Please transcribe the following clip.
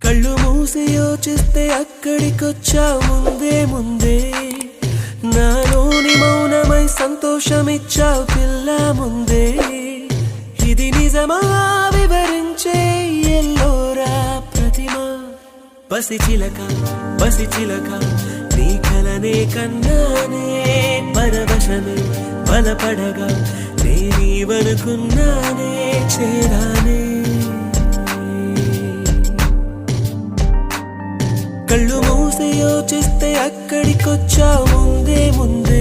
కళ్ళు మూసి యోచిస్తే అక్కడికొచ్చావు ముందే ముందే నాలోని మౌనమై సంతోషమిచ్చావు పిల్ల ముందే ఇది నిజమా వివరించే ఎల్లోరా ప్రతిమ పసిచిలక పసిచిలక నీ కలనే కన్నానే పరవశమే బలపడగా నేనీవనుకున్నానే చేరానే కళ్ళు మూసి యోచిస్తే అక్కడికొచ్చావు ముందే ముందే